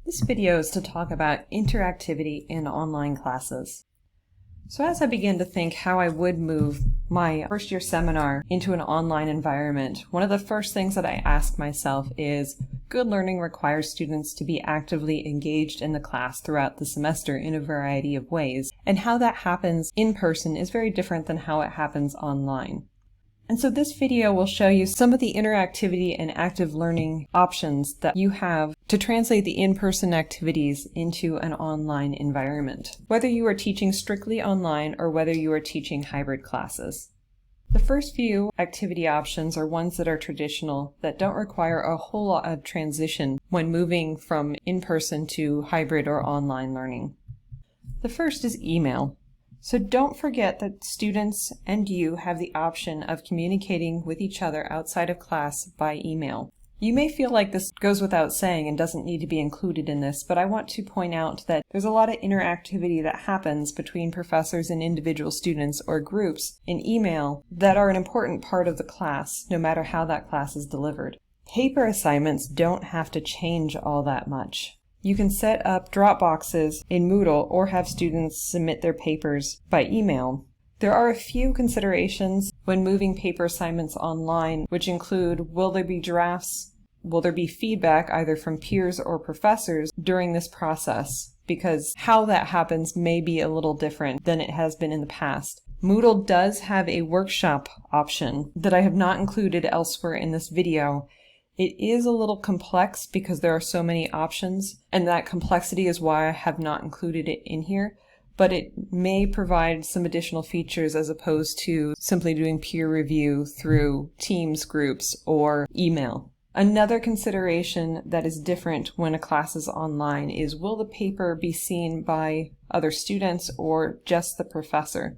This video is to talk about interactivity in online classes. So as I begin to think how I would move my first year seminar into an online environment, one of the first things that I ask myself is, good learning requires students to be actively engaged in the class throughout the semester in a variety of ways, and how that happens in person is very different than how it happens online. And so this video will show you some of the interactivity and active learning options that you have to translate the in-person activities into an online environment, whether you are teaching strictly online or whether you are teaching hybrid classes. The first few activity options are ones that are traditional, that don't require a whole lot of transition when moving from in-person to hybrid or online learning. The first is email. So don't forget that students and you have the option of communicating with each other outside of class by email. You may feel like this goes without saying and doesn't need to be included in this, but I want to point out that there's a lot of interactivity that happens between professors and individual students or groups in email that are an important part of the class, no matter how that class is delivered. Paper assignments don't have to change all that much. You can set up drop boxes in MOODLE or have students submit their papers by email. There are a few considerations when moving paper assignments online, which include, will there be drafts? Will there be feedback either from peers or professors during this process? Because how that happens may be a little different than it has been in the past. MOODLE does have a workshop option that I have not included elsewhere in this video. It is a little complex because there are so many options, and that complexity is why I have not included it in here, but it may provide some additional features as opposed to simply doing peer review through Teams groups or email. Another consideration that is different when a class is online is, will the paper be seen by other students or just the professor?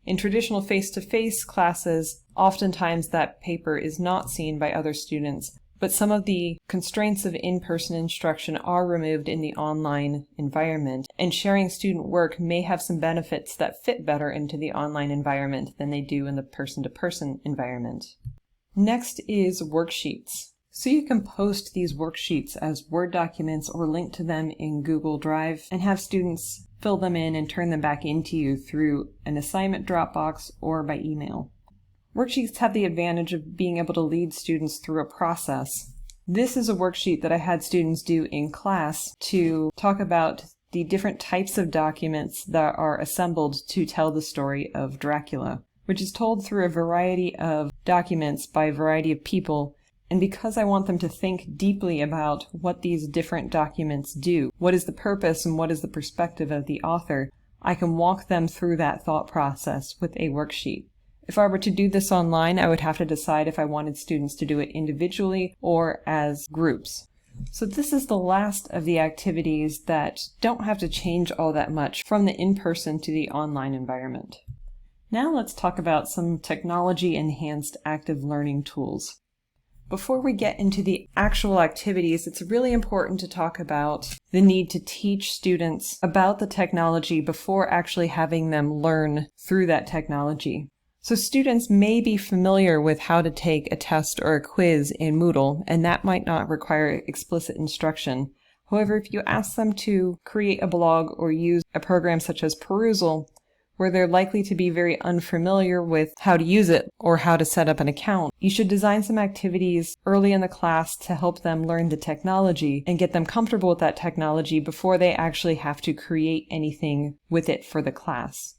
In traditional face-to-face classes, oftentimes that paper is not seen by other students, but some of the constraints of in-person instruction are removed in the online environment, and sharing student work may have some benefits that fit better into the online environment than they do in the person-to-person environment. Next is worksheets. So you can post these worksheets as Word documents or link to them in Google Drive and have students fill them in and turn them back into you through an assignment Dropbox or by email. Worksheets have the advantage of being able to lead students through a process. This is a worksheet that I had students do in class to talk about the different types of documents that are assembled to tell the story of Dracula, which is told through a variety of documents by a variety of people. And because I want them to think deeply about what these different documents do, what is the purpose and what is the perspective of the author, I can walk them through that thought process with a worksheet. If I were to do this online, I would have to decide if I wanted students to do it individually or as groups. So this is the last of the activities that don't have to change all that much from the in-person to the online environment. Now let's talk about some technology-enhanced active learning tools. Before we get into the actual activities, it's really important to talk about the need to teach students about the technology before actually having them learn through that technology. So students may be familiar with how to take a test or a quiz in MOODLE, and that might not require explicit instruction. However, if you ask them to create a blog or use a program such as PERUSALL, where they're likely to be very unfamiliar with how to use it or how to set up an account, you should design some activities early in the class to help them learn the technology and get them comfortable with that technology before they actually have to create anything with it for the class.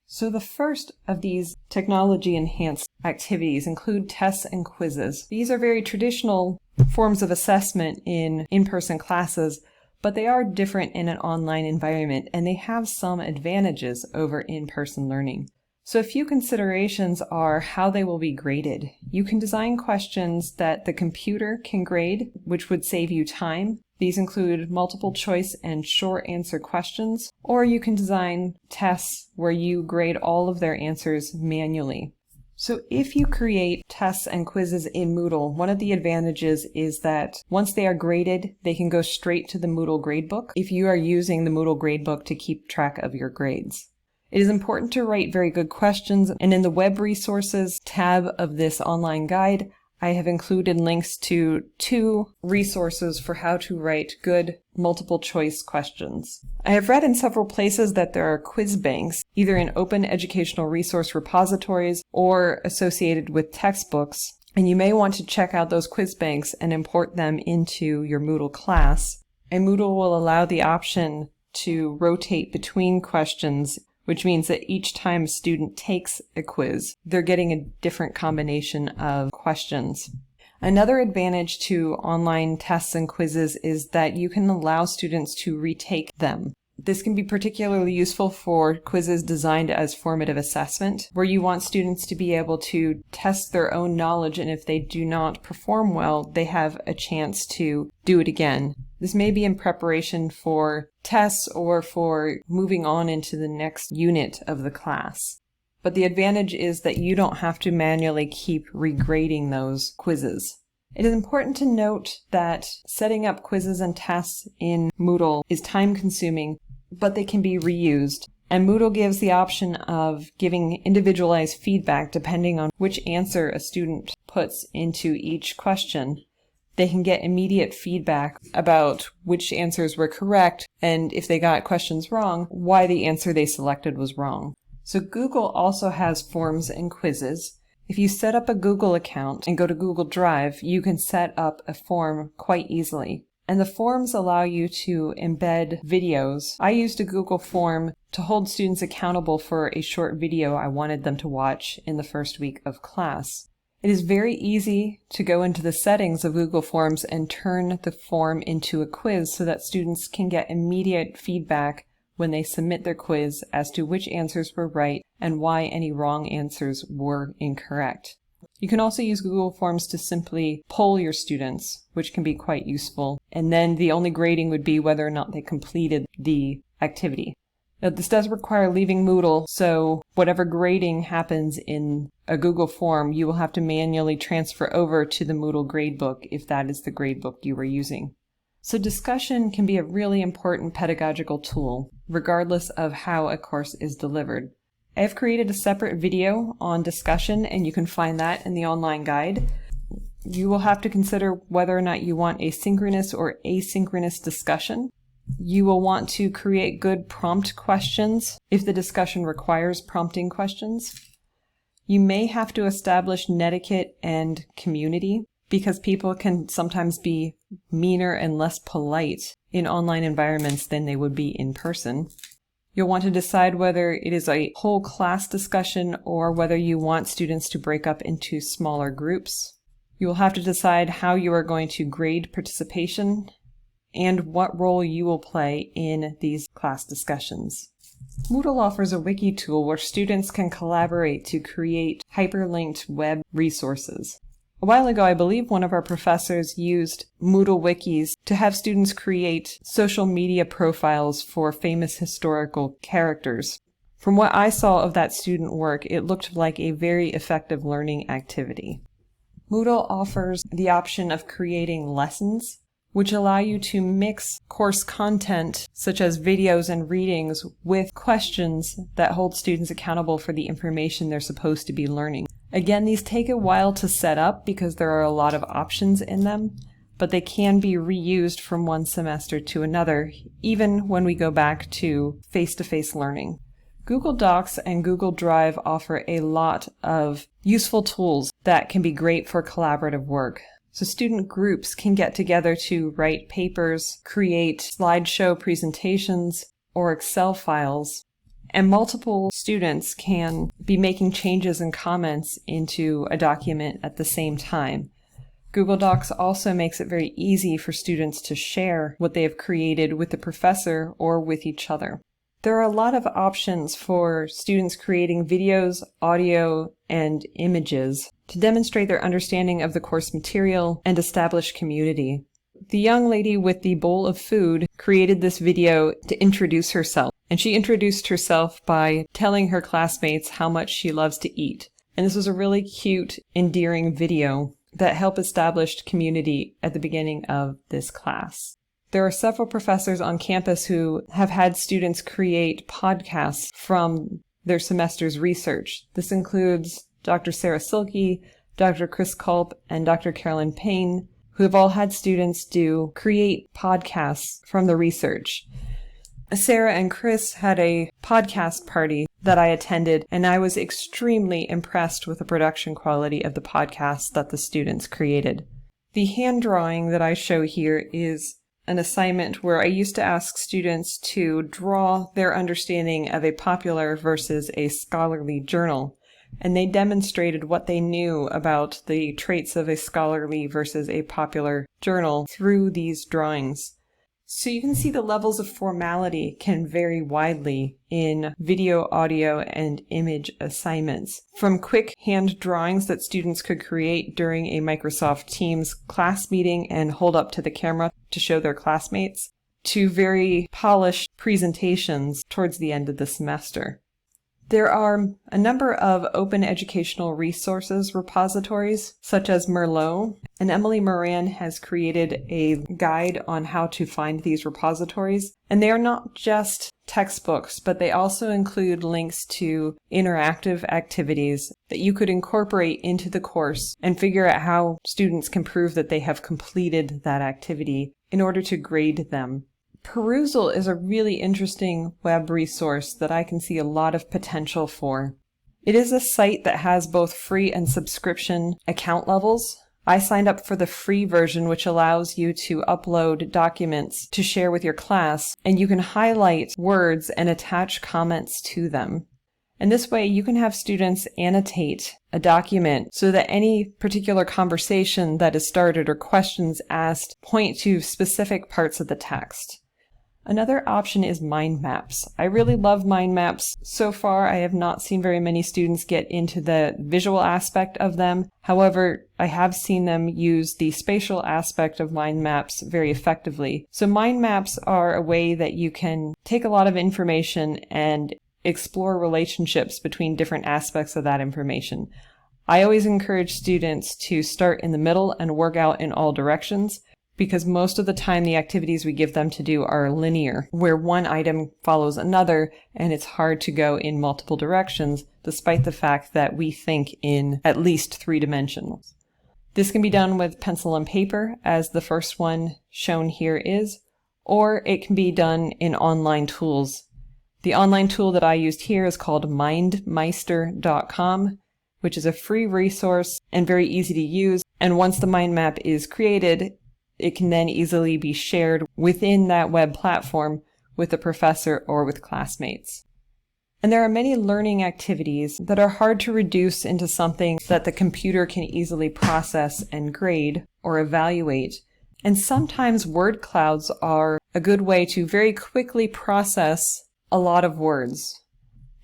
So the first of these technology-enhanced activities include tests and quizzes. These are very traditional forms of assessment in in-person classes, but they are different in an online environment, and they have some advantages over in-person learning. So a few considerations are how they will be graded. You can design questions that the computer can grade, which would save you time. These include multiple choice and short answer questions, or you can design tests where you grade all of their answers manually. So if you create tests and quizzes in MOODLE, one of the advantages is that once they are graded, they can go straight to the MOODLE gradebook if you are using the MOODLE gradebook to keep track of your grades. It is important to write very good questions, and in the web resources tab of this online guide, I have included links to 2 resources for how to write good multiple choice questions. I have read in several places that there are quiz banks, either in open educational resource repositories or associated with textbooks, and you may want to check out those quiz banks and import them into your Moodle class. And Moodle will allow the option to rotate between questions, which means that each time a student takes a quiz, they're getting a different combination of questions. Another advantage to online tests and quizzes is that you can allow students to retake them. This can be particularly useful for quizzes designed as formative assessment, where you want students to be able to test their own knowledge, and if they do not perform well, they have a chance to do it again. This may be in preparation for tests or for moving on into the next unit of the class. But the advantage is that you don't have to manually keep regrading those quizzes. It is important to note that setting up quizzes and tests in Moodle is time-consuming, but they can be reused. And Moodle gives the option of giving individualized feedback depending on which answer a student puts into each question. They can get immediate feedback about which answers were correct, and if they got questions wrong, why the answer they selected was wrong. So Google also has forms and quizzes. If you set up a Google account and go to Google Drive, you can set up a form quite easily. And the forms allow you to embed videos. I used a Google form to hold students accountable for a short video I wanted them to watch in the first week of class. It is very easy to go into the settings of Google Forms and turn the form into a quiz so that students can get immediate feedback when they submit their quiz as to which answers were right and why any wrong answers were incorrect. You can also use Google Forms to simply poll your students, which can be quite useful, and then the only grading would be whether or not they completed the activity. Now, this does require leaving Moodle, so whatever grading happens in a Google form, you will have to manually transfer over to the Moodle gradebook if that is the gradebook you were using. So discussion can be a really important pedagogical tool, regardless of how a course is delivered. I have created a separate video on discussion, and you can find that in the online guide. You will have to consider whether or not you want a synchronous or asynchronous discussion. You will want to create good prompt questions if the discussion requires prompting questions. You may have to establish netiquette and community, because people can sometimes be meaner and less polite in online environments than they would be in person. You'll want to decide whether it is a whole class discussion or whether you want students to break up into smaller groups. You will have to decide how you are going to grade participation and what role you will play in these class discussions. Moodle offers a wiki tool where students can collaborate to create hyperlinked web resources. A while ago, I believe one of our professors used Moodle wikis to have students create social media profiles for famous historical characters. From what I saw of that student work, it looked like a very effective learning activity. Moodle offers the option of creating lessons, which allow you to mix course content, such as videos and readings, with questions that hold students accountable for the information they're supposed to be learning. Again, these take a while to set up because there are a lot of options in them, but they can be reused from one semester to another, even when we go back to face-to-face learning. Google Docs and Google Drive offer a lot of useful tools that can be great for collaborative work. So student groups can get together to write papers, create slideshow presentations, or Excel files. And multiple students can be making changes and comments into a document at the same time. Google Docs also makes it very easy for students to share what they have created with the professor or with each other. There are a lot of options for students creating videos, audio, and images to demonstrate their understanding of the course material and establish community. The young lady with the bowl of food created this video to introduce herself. And she introduced herself by telling her classmates how much she loves to eat. And this was a really cute, endearing video that helped establish community at the beginning of this class. There are several professors on campus who have had students create podcasts from their semester's research. This includes Dr. Sarah Silke, Dr. Chris Culp, and Dr. Carolyn Payne, who have all had students create podcasts from the research. Sarah and Chris had a podcast party that I attended, and I was extremely impressed with the production quality of the podcasts that the students created. The hand drawing that I show here is an assignment where I used to ask students to draw their understanding of a popular versus a scholarly journal, and they demonstrated what they knew about the traits of a scholarly versus a popular journal through these drawings. So you can see the levels of formality can vary widely in video, audio, and image assignments. From quick hand drawings that students could create during a Microsoft Teams class meeting and hold up to the camera to show their classmates, to very polished presentations towards the end of the semester. There are a number of open educational resources repositories, such as Merlot, and Emily Moran has created a guide on how to find these repositories. And they are not just textbooks, but they also include links to interactive activities that you could incorporate into the course and figure out how students can prove that they have completed that activity in order to grade them. Perusall is a really interesting web resource that I can see a lot of potential for. It is a site that has both free and subscription account levels. I signed up for the free version, which allows you to upload documents to share with your class, and you can highlight words and attach comments to them. And this way you can have students annotate a document so that any particular conversation that is started or questions asked point to specific parts of the text. Another option is mind maps. I really love mind maps. So far, I have not seen very many students get into the visual aspect of them. However, I have seen them use the spatial aspect of mind maps very effectively. So mind maps are a way that you can take a lot of information and explore relationships between different aspects of that information. I always encourage students to start in the middle and work out in all directions, because most of the time the activities we give them to do are linear, where one item follows another, and it's hard to go in multiple directions, despite the fact that we think in at least 3 dimensions. This can be done with pencil and paper, as the first one shown here is, or it can be done in online tools. The online tool that I used here is called mindmeister.com, which is a free resource and very easy to use, and once the mind map is created, it can then easily be shared within that web platform with the professor or with classmates. And there are many learning activities that are hard to reduce into something that the computer can easily process and grade or evaluate. And sometimes word clouds are a good way to very quickly process a lot of words.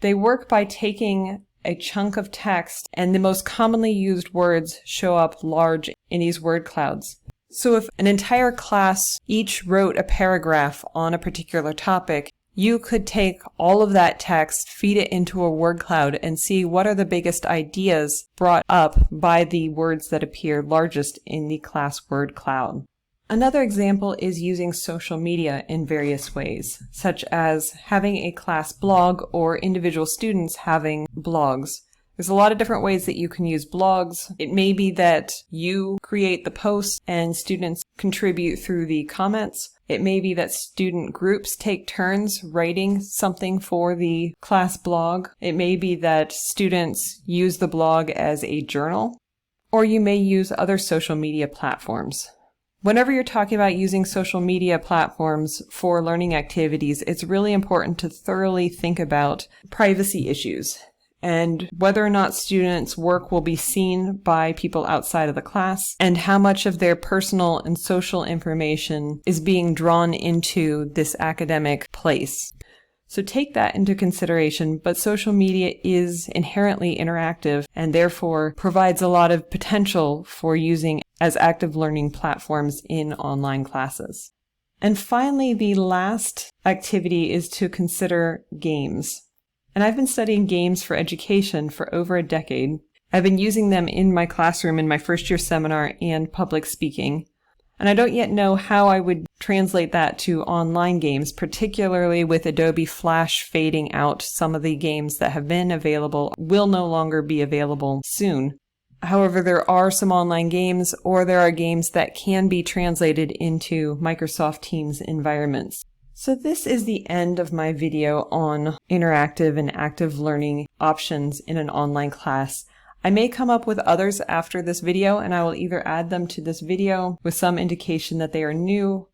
They work by taking a chunk of text, and the most commonly used words show up large in these word clouds. So if an entire class each wrote a paragraph on a particular topic, you could take all of that text, feed it into a word cloud, and see what are the biggest ideas brought up by the words that appear largest in the class word cloud. Another example is using social media in various ways, such as having a class blog or individual students having blogs. There's a lot of different ways that you can use blogs. It may be that you create the posts and students contribute through the comments. It may be that student groups take turns writing something for the class blog. It may be that students use the blog as a journal, or you may use other social media platforms. Whenever you're talking about using social media platforms for learning activities, it's really important to thoroughly think about privacy issues and whether or not students' work will be seen by people outside of the class, and how much of their personal and social information is being drawn into this academic place. So take that into consideration, but social media is inherently interactive and therefore provides a lot of potential for using as active learning platforms in online classes. And finally, the last activity is to consider games. And I've been studying games for education for over a decade. I've been using them in my classroom in my first year seminar and public speaking. And I don't yet know how I would translate that to online games, particularly with Adobe Flash fading out. Some of the games that have been available will no longer be available soon. However, there are some online games, or there are games that can be translated into Microsoft Teams environments. So this is the end of my video on interactive and active learning options in an online class. I may come up with others after this video, and I will either add them to this video with some indication that they are new,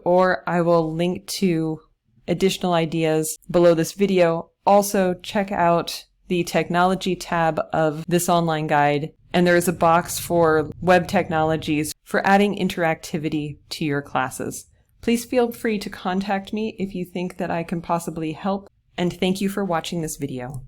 or I will link to additional ideas below this video. Also, check out the technology tab of this online guide, and there is a box for web technologies for adding interactivity to your classes. Please feel free to contact me if you think that I can possibly help, and thank you for watching this video.